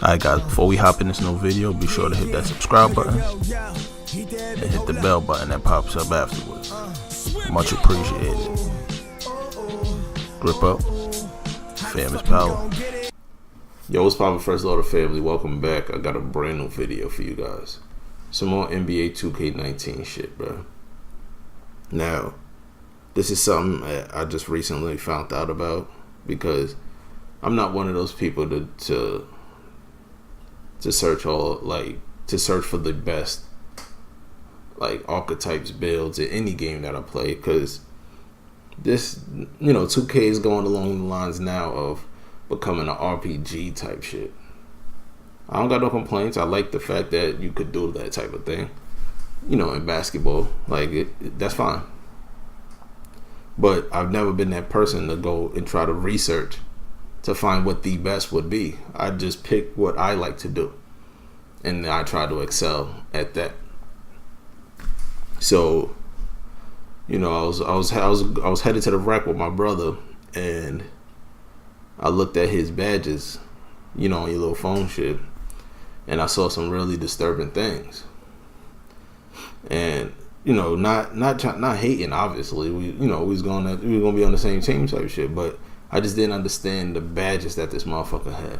Alright guys, before we hop in this new video, be sure to hit that subscribe button and hit the bell button that pops up afterwards. Much appreciated. Grip up. Fam is power. Yo, what's poppin', First Order family? Welcome back. I got a brand new video for you guys. Some more NBA 2K19 shit, bro. Now, this is something I just recently found out about because I'm not one of those people to search for the best archetypes builds in any game that I play, because this 2K is going along the lines now of becoming an RPG type shit. I don't got no complaints. I like the fact that you could do that type of thing, in basketball. That's fine. But I've never been that person to go and try to research to find what the best would be. I just pick what I like to do, and I try to excel at that. So, I was headed to the rack with my brother, and I looked at his badges, on your little phone shit, and I saw some really disturbing things. And not hating, obviously. We was gonna be on the same team type shit, but I just didn't understand the badges that this motherfucker had.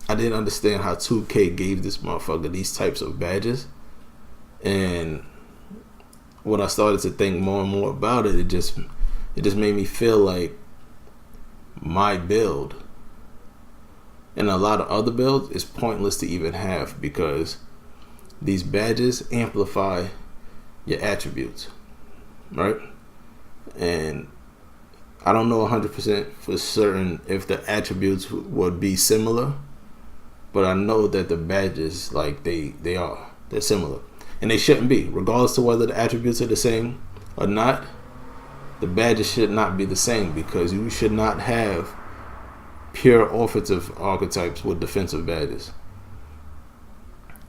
I didn't understand how 2K gave this motherfucker these types of badges. And when I started to think more and more about it, it just made me feel like my build and a lot of other builds is pointless to even have, because these badges amplify your attributes, right? And I don't know 100% for certain if the attributes would be similar, but I know that the badges, they're similar, and they shouldn't be, regardless to whether the attributes are the same or not. The badges should not be the same, because you should not have pure offensive archetypes with defensive badges.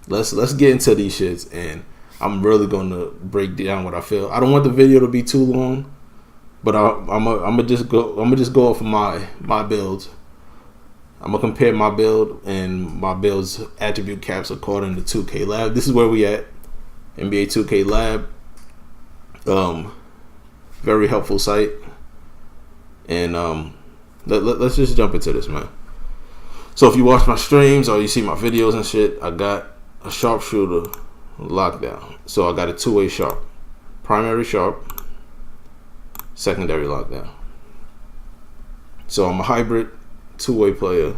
Let's get into these shits, and I'm really gonna break down what I feel. I don't want the video to be too long, but I'm gonna just go off of my builds. I'm gonna compare my build and my build's attribute caps according to 2K Lab. This is where we at. NBA 2K Lab. Very helpful site. And let's just jump into this, man. So if you watch my streams or you see my videos and shit, I got a sharpshooter lockdown. So I got a two-way sharp. Primary sharp, secondary lockdown. So I'm a hybrid two-way player.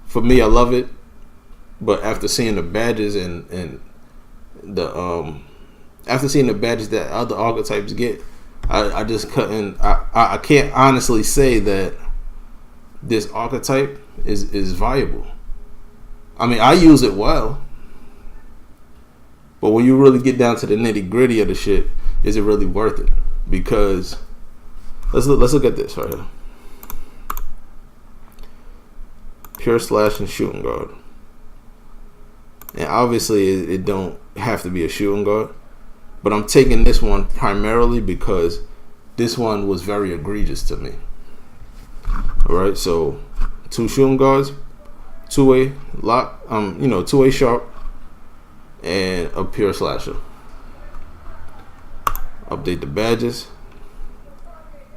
For me, I love it, but after seeing the badges and the after seeing the badges that other archetypes get, I just couldn't. I can't honestly say that this archetype is viable. I mean, I use it well, but when you really get down to the nitty gritty of the shit, is it really worth it? Because let's look at this right here. Pure slash and shooting guard. And obviously it don't have to be a shooting guard, but I'm taking this one primarily because this one was very egregious to me. Alright, so 2 shooting guards, two-way lock, two-way sharp, and a pure slasher. Update the badges.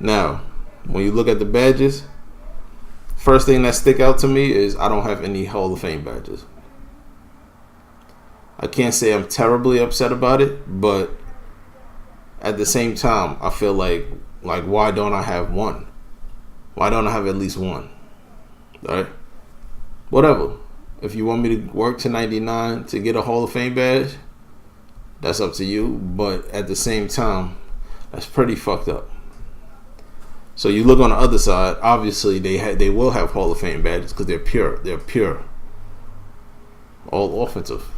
Now, when you look at the badges, first thing that stick out to me is I don't have any Hall of Fame badges. I can't say I'm terribly upset about it, but at the same time, I feel like why don't I have one? Why don't I have at least one? Alright? Whatever. If you want me to work to 99 to get a Hall of Fame badge, that's up to you, but at the same time, that's pretty fucked up. So you look on the other side, obviously they will have Hall of Fame badges because they're pure. They're pure. All offensive.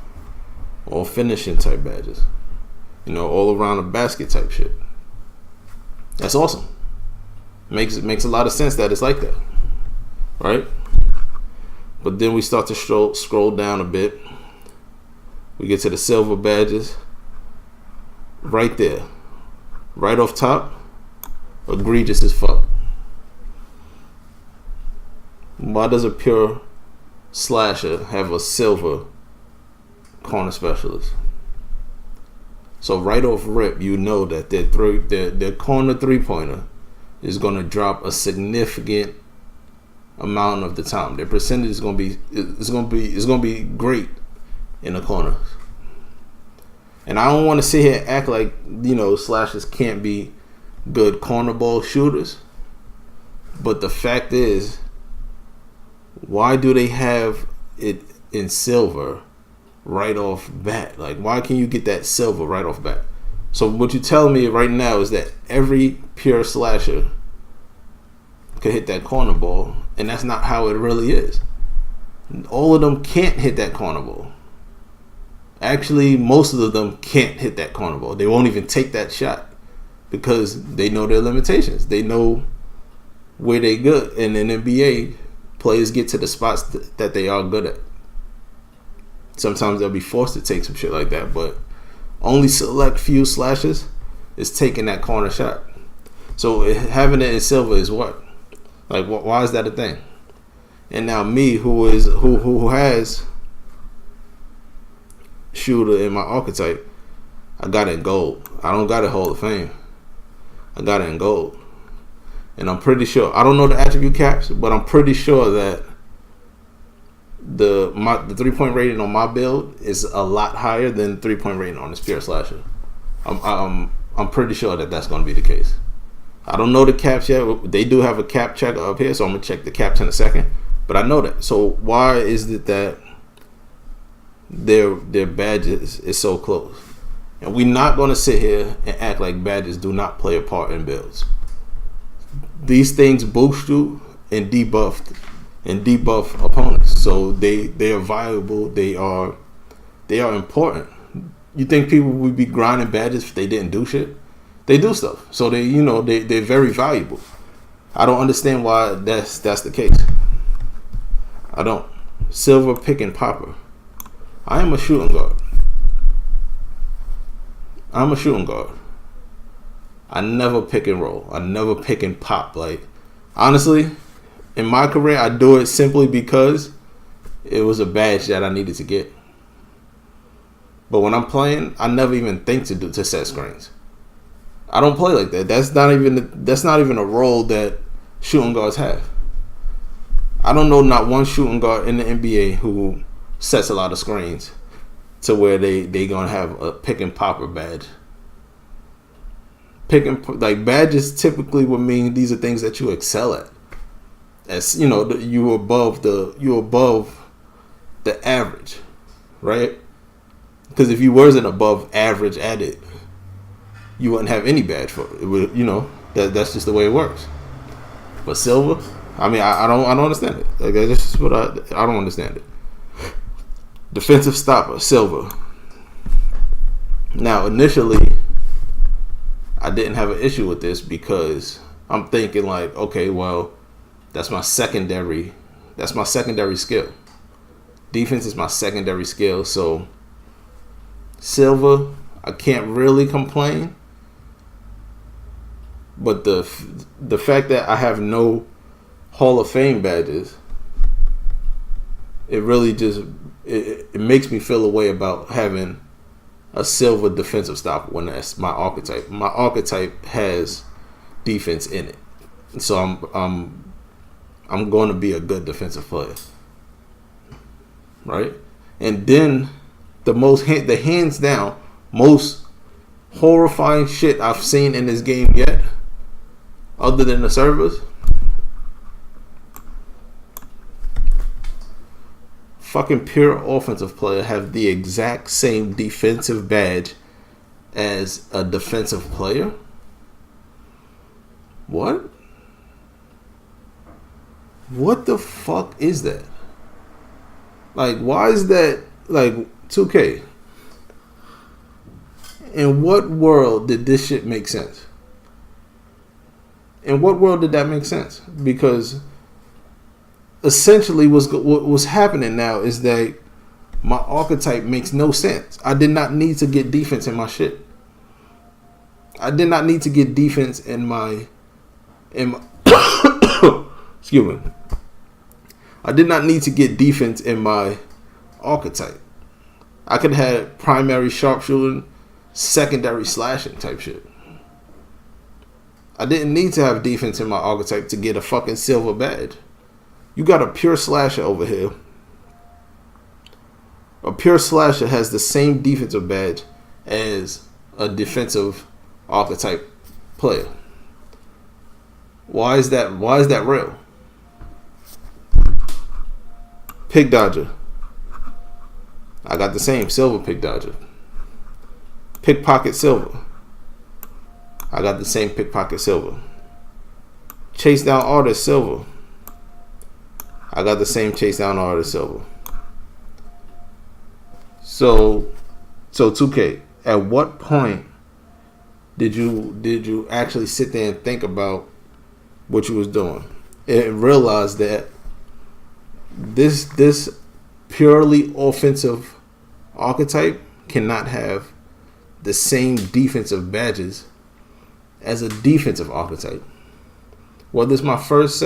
All finishing type badges. All around the basket type shit. That's awesome. Makes a lot of sense that it's like that. Right? But then we start to scroll down a bit. We get to the silver badges. Right there. Right off top. Egregious as fuck. Why does a pure slasher have a silver corner specialist. So right off rip, you know that their corner 3-pointer is going to drop a significant amount of the time. Their percentage is going to be great in the corners. And I don't want to sit here and act like, slashers can't be good corner ball shooters. But the fact is, why do they have it in silver right off bat? Like, why can you get that silver right off bat? So what you tell me right now is that every pure slasher could hit that corner ball, and that's not how it really is. All of them can't hit that corner ball. Actually, most of them can't hit that corner ball. They won't even take that shot because they know their limitations. They know where they good. And in NBA, players get to the spots that they are good at. Sometimes they'll be forced to take some shit like that, but only select few slashes is taking that corner shot. So having it in silver is what? Like, why is that a thing? And now me, who has shooter in my archetype, I got it in gold. I don't got it Hall of Fame. I got it in gold. And I'm pretty sure, I don't know the attribute caps, but I'm pretty sure that the 3-point rating on my build is a lot higher than 3-point rating on this pure slasher. I'm pretty sure that that's going to be the case. I don't know the caps yet. They do have a cap checker up here, so I'm going to check the caps in a second. But I know that. So why is it that their badges is so close? And we're not going to sit here and act like badges do not play a part in builds. These things boost you and debuff opponents. So they are valuable. They are important. You think people would be grinding badges if they didn't do shit? They do stuff. So they're very valuable. I don't understand why that's the case. I don't. Silver pick and popper. I am a shooting guard. I'm a shooting guard. I never pick and roll. I never pick and pop. Like, honestly, in my career, I do it simply because it was a badge that I needed to get. But when I'm playing, I never even think to set screens. I don't play like that. That's not even a role that shooting guards have. I don't know not one shooting guard in the NBA who sets a lot of screens to where they gonna have a pick and popper badge. Badges typically would mean these are things that you excel at. As you above the average, right? Because if you wasn't above average at it, you wouldn't have any badge for it. It would, that's just the way it works. But silver, I mean, I don't understand it. Like, that's just what I don't understand it. Defensive stopper, silver. Now, initially, I didn't have an issue with this because I'm thinking like, okay, well, that's my secondary skill. Defense is my secondary skill, so silver, I can't really complain. But the fact that I have no Hall of Fame badges, it really just it makes me feel a way about having a silver defensive stopper when that's my archetype. My archetype has defense in it, so I'm going to be a good defensive player, right? And then the hands down most horrifying shit I've seen in this game yet, other than the servers, fucking pure offensive player have the exact same defensive badge as a defensive player. What? What the fuck is that? Like, why is that? Like, 2K. In what world did this shit make sense? In what world did that make sense? Because essentially what's happening now is that my archetype makes no sense. I did not need to get defense in my shit. I did not need to get defense in my excuse me. I did not need to get defense in my archetype. I could have had primary sharpshooting, secondary slashing type shit. I didn't need to have defense in my archetype to get a fucking silver badge. You got a pure slasher over here. A pure slasher has the same defensive badge as a defensive archetype player. Why is that real? Pick dodger. I got the same silver pick dodger. Pickpocket silver. I got the same pickpocket silver. Chase down artist silver. I got the same chase down artist silver. So 2K, at what point did you actually sit there and think about what you was doing and realize that this purely offensive archetype cannot have the same defensive badges as a defensive archetype? Whether it's my first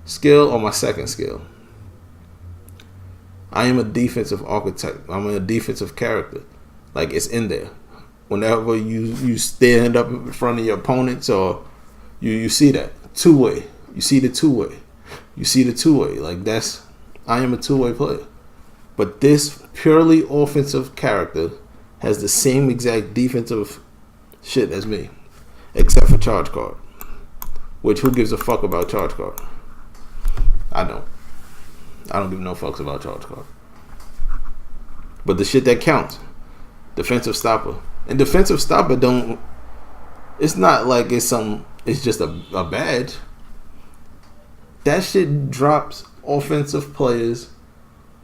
skill or my second skill, I am a defensive archetype. I'm a defensive character. Like, it's in there. Whenever you stand up in front of your opponents, or you see that two-way. You see the two-way. You see the two-way. Like, I am a two-way player. But this purely offensive character has the same exact defensive shit as me, except for charge card. Which, who gives a fuck about charge card? I don't. I don't give no fucks about charge card. But the shit that counts, defensive stopper. And defensive stopper don't, it's not like it's just a badge. That shit drops offensive players'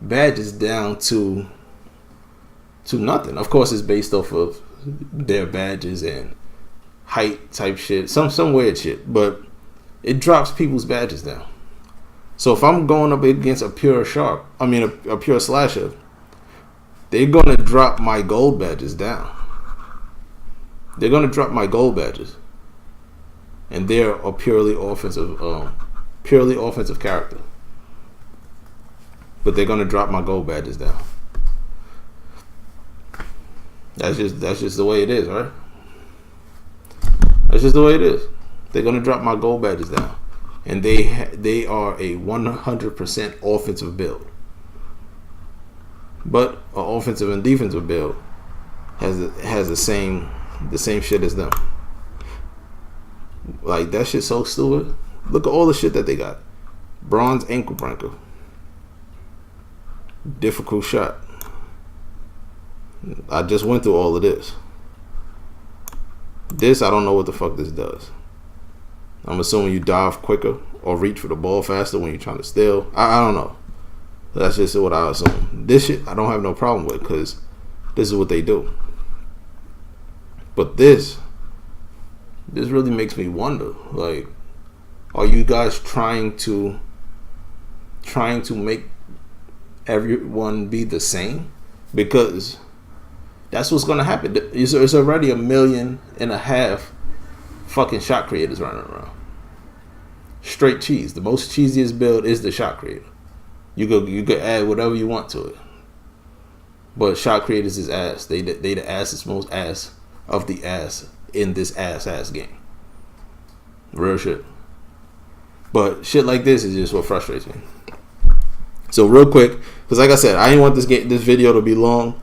badges down to nothing. Of course, it's based off of their badges and height type shit, some weird shit, but it drops people's badges down. So if I'm going up against a pure slasher, they're gonna drop my gold badges down. They're gonna drop my gold badges, and they're a purely offensive character. But they're gonna drop my gold badges down. That's just the way it is, right? That's just the way it is. They're gonna drop my gold badges down, and they are a 100% offensive build. But an offensive and defensive build has the same shit as them. Like, that shit's so stupid. Look at all the shit that they got. Bronze ankle breaker. Difficult shot. I just went through all of this. This, I don't know what the fuck this does. I'm assuming you dive quicker or reach for the ball faster when you're trying to steal. I don't know. That's just what I assume. This shit I don't have no problem with, because this is what they do. But this really makes me wonder, like, are you guys trying to make everyone be the same? Because that's what's gonna happen. It's already 1.5 million fucking shot creators running around. Straight cheese. The most cheesiest build is the shot creator. You could add whatever you want to it, but shot creators is ass. They the assest most ass of the ass in this ass game. Real shit. But shit like this is just what frustrates me. So real quick, because like I said, I didn't want this video to be long,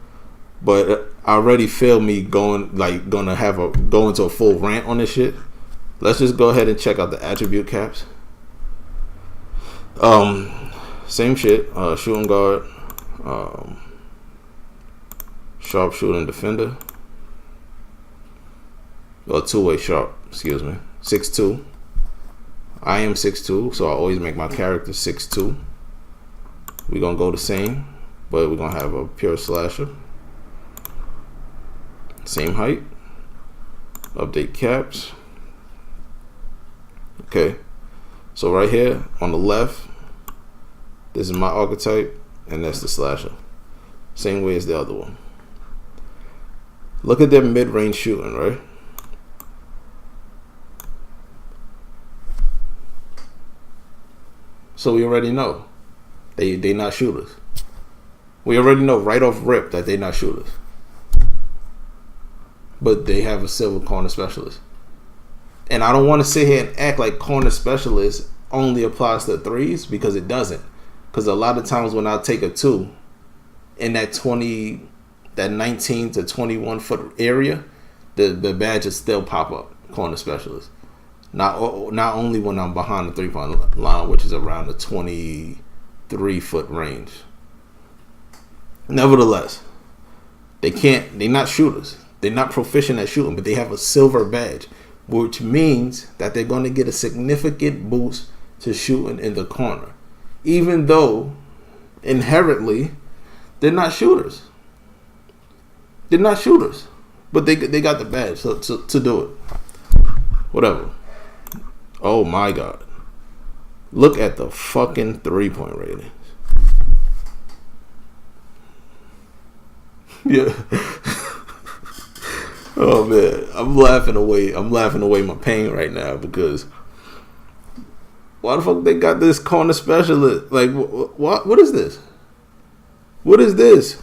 but I already feel me going into a full rant on this shit. Let's just go ahead and check out the attribute caps. Same shit. Shooting guard, sharp shooting defender, or two-way sharp. Excuse me. 6'2". I am 6'2", so I always make my character 6'2". We're gonna go the same, but we're gonna have a pure slasher. Same height. Update caps. Okay. So right here on the left, this is my archetype, and that's the slasher. Same way as the other one. Look at their mid-range shooting, right? So we already know they not shooters. We already know right off rip that they not shooters. But they have a silver corner specialist. And I don't want to sit here and act like corner specialist only applies to threes, because it doesn't. Because a lot of times when I take a two in that 19 to 21 foot area, the badges still pop up, corner specialist. Not only when I'm behind the 3-point line, which is around the 23 foot range. Nevertheless, they're not shooters. They're not proficient at shooting, but they have a silver badge, which means that they're going to get a significant boost to shooting in the corner, even though inherently they're not shooters. They're not shooters, but they got the badge to do it. Whatever. Oh my God. Look at the fucking 3-point rating. Yeah. Oh man, I'm laughing away my pain right now, because why the fuck they got this corner specialist? Like, what is this? What is this?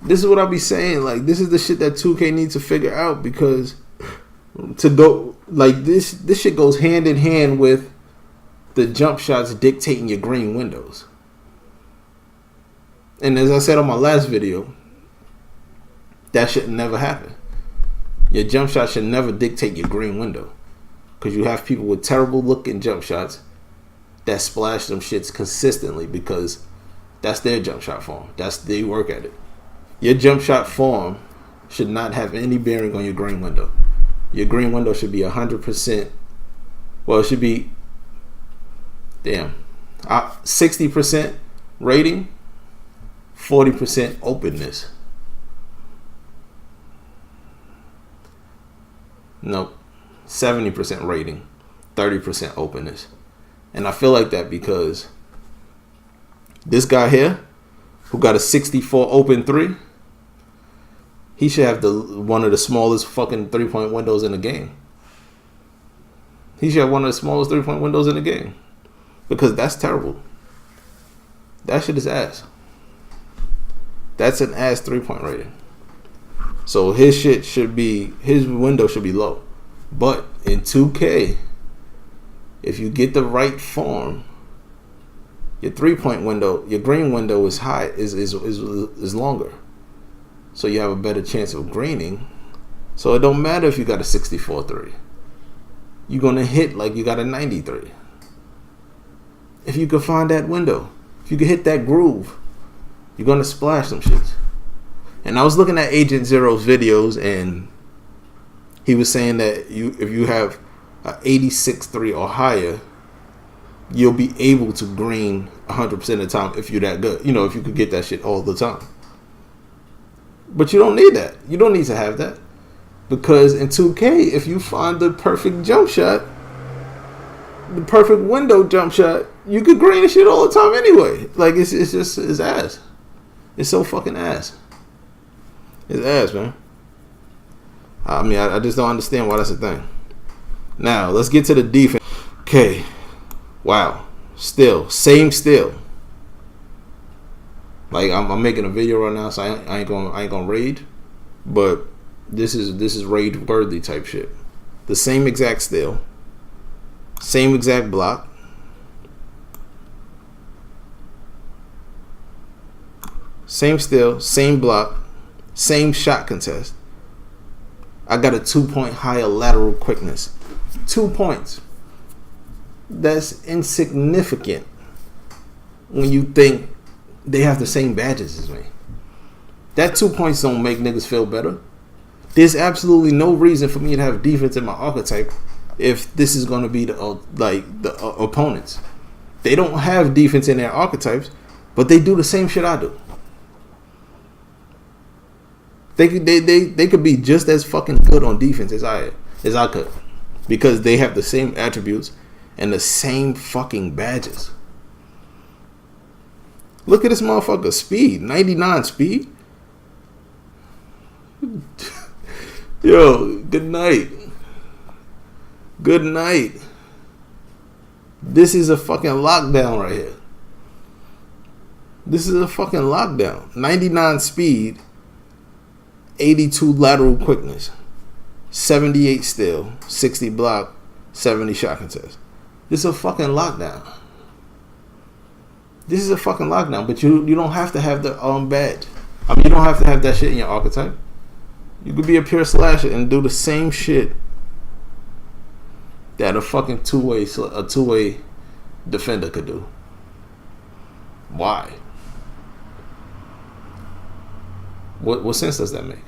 This is what I be saying. Like, this is the shit that 2K needs to figure out, because to go like this shit goes hand in hand with the jump shots dictating your green windows. And as I said on my last video, that should never happen. Your jump shot should never dictate your green window, because you have people with terrible looking jump shots that splash them shits consistently, because that's their jump shot form. They work at it. Your jump shot form should not have any bearing on your green window. Your green window should be 100%. Well, it should be 60% rating, 40% openness. Nope. 70% rating, 30% openness. And I feel like that because this guy here, who got a 64 open 3, he should have one of the smallest fucking 3-point windows in the game. He should have one of the smallest 3-point windows in the game, because that's terrible. That shit is ass. That's an ass 3-point rating. So his window should be low. But in 2K, if you get the right form, your 3-point window, your green window is high, is longer. So you have a better chance of greening. So it don't matter if you got a 64-3. You're gonna hit like you got a 93. If you can find that window, if you can hit that groove, you're gonna splash some shits. And I was looking at Agent Zero's videos, and he was saying that if you have an 86-3 or higher, you'll be able to green 100% of the time if you're that good. If you could get that shit all the time. But you don't need that. You don't need to have that. Because in 2K, if you find the perfect jump shot, the perfect window jump shot, you could green the shit all the time anyway. Like, it's ass. It's so fucking ass. It's ass, man. I mean, I just don't understand why that's a thing. Now, let's get to the defense. Okay. Wow. Same still. Like, I'm making a video right now, so I ain't gonna raid, but this is raid worthy type shit. The same exact still, same exact block, same still, same block, same shot contest. I got a 2-point higher lateral quickness. 2 points. That's insignificant when you think they have the same badges as me. That 2 points don't make niggas feel better. There's absolutely no reason for me to have defense in my archetype if this is going to be the opponents. They don't have defense in their archetypes, but they do the same shit I do. They could be just as fucking good on defense as I could, because they have the same attributes and the same fucking badges. Look at this motherfucker speed, 99 speed. Yo, good night. Good night. This is a fucking lockdown right here. This is a fucking lockdown. 99 speed, 82 lateral quickness, 78 still, 60 block, 70 shot contest. This is a fucking lockdown. This is a fucking lockdown. But you don't have to have the badge. I mean, you don't have to have that shit in your archetype. You could be a pure slasher and do the same shit that a fucking two-way defender could do. Why? What sense does that make?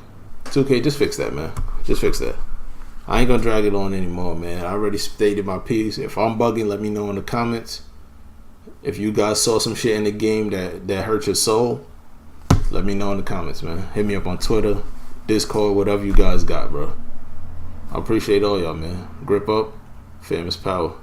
2K, just fix that, man. Just fix that. I ain't gonna drag it on anymore, man. I already stated my piece. If I'm bugging, let me know in the comments. If you guys saw some shit in the game that hurt your soul, let me know in the comments, man. Hit me up on Twitter, Discord, whatever you guys got, bro. I appreciate all y'all, man. Grip up. Famous power.